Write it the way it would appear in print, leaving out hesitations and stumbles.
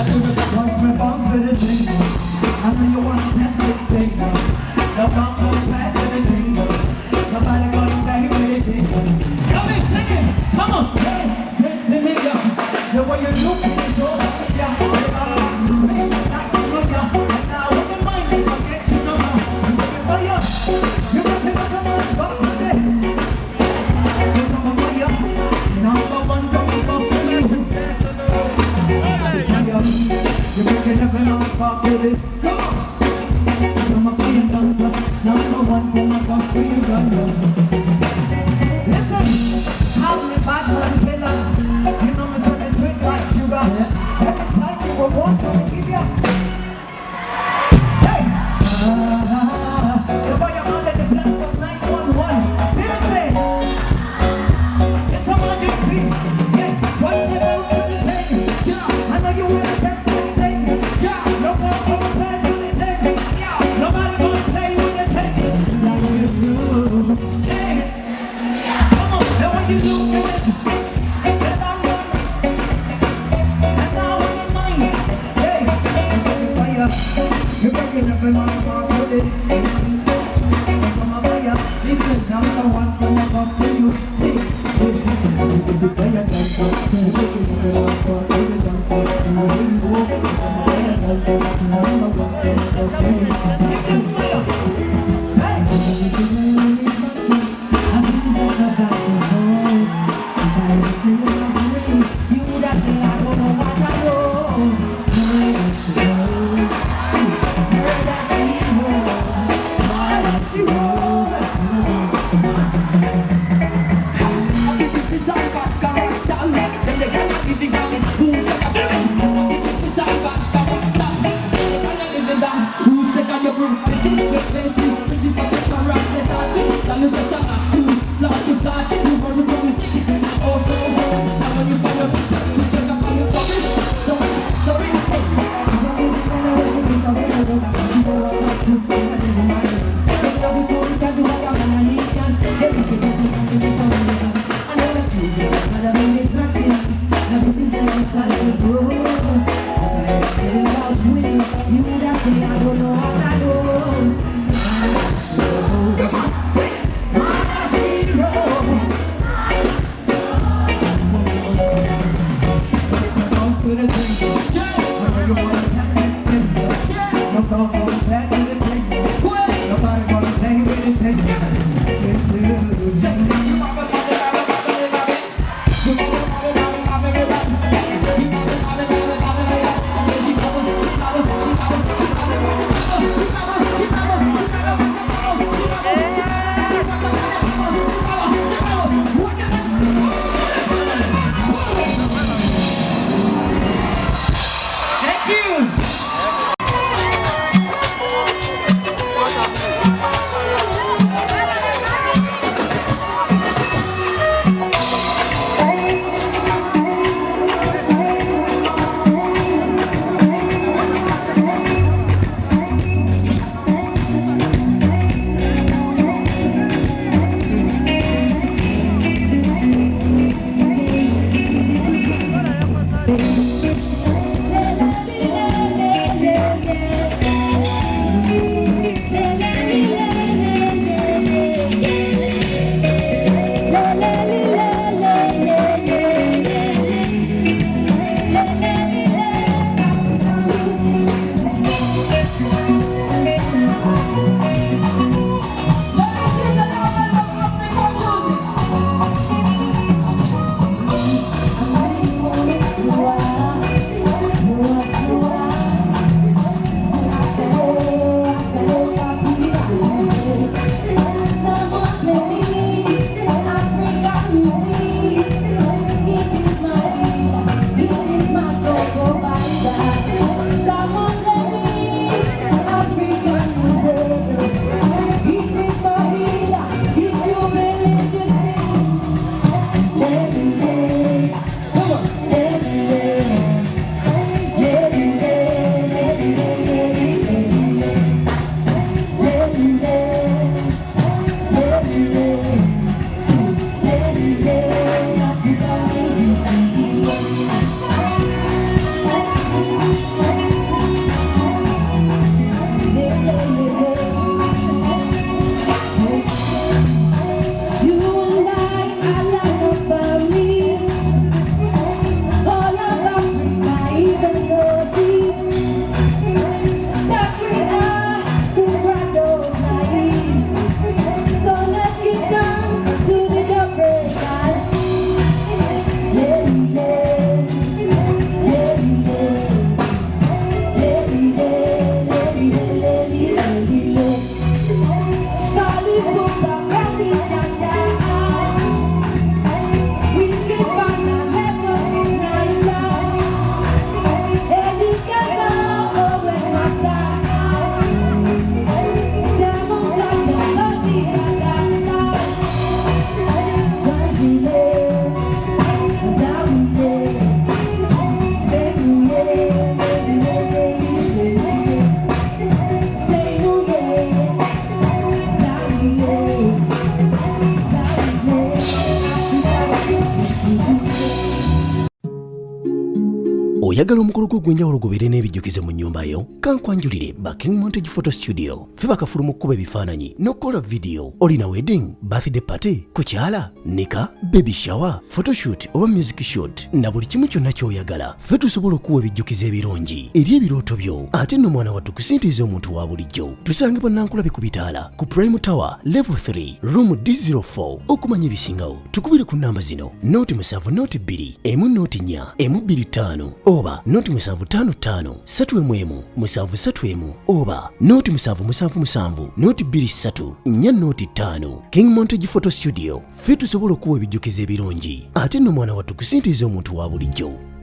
Watch me bounce to the jingle. I know you want to test this thing now. The bump goes back to the jingle. Nobody gonna play with it jingle. Come in, sing it. Come on. Hey, sing the nigga. The way you look at it, go back. Yeah, make it like to look ya. And now with the mind, I forget you no more. You looking for ya. You looking for the man, back to the. You looking for ya. Number one, don't be for you. You're making every man fuck with it. Come on. I'm a fire dancer. Number one for my boss for you, girl. Listen, how me bad man killer. You know me so me sweet like sugar. Every time you will want to give ya. Hey! The boy I'm on at the blast of 911. Seriously! It's emergency. Yeah, what's the most of the thing? I know you want to test this thing. Nobody gonna play with the thing. Nobody gonna play with the thing. Like you do. Hey! Come on, now what you do? You're breaking up in my heart with it. Listen, number one for my boss for you. See, the player dance up. You're breaking up in my heart with it. Number one for my boss for you. Hey! You would have said I don't know what I know. oyagala omukolo gw'ogwenjawulo gubeere n'ebijjukizo mu nnyumba yo kankwanjulire ba King Montage Photo Studio ffe bakafulu mu kkuba ebifaananyi n'okukola vidiyo. Olina wedding, birthday party, kukyala, nika, baby shower, photoshoot oba music shoot na buli kimu kyonna ky'oyagala ffe tusobola okuwa ebijjukizo ebirungi eri ebirooto byo ate nno mwana wattu kusintiiza omuntu wa bulijjo. Tusange Bannankulabi ku Bitaala ku Prime Tower Level 3 Room D04. Okumanya ebisingawo tukubire ku nnamba zino 0702 104 125 oba 0755 311 731 oba 0777 223 405. King Montage Photo Studio ffe tusobola okuwa ebijjukizo ebirungi ate nno mwana wattu kusintiiza omuntu wa bulijjo.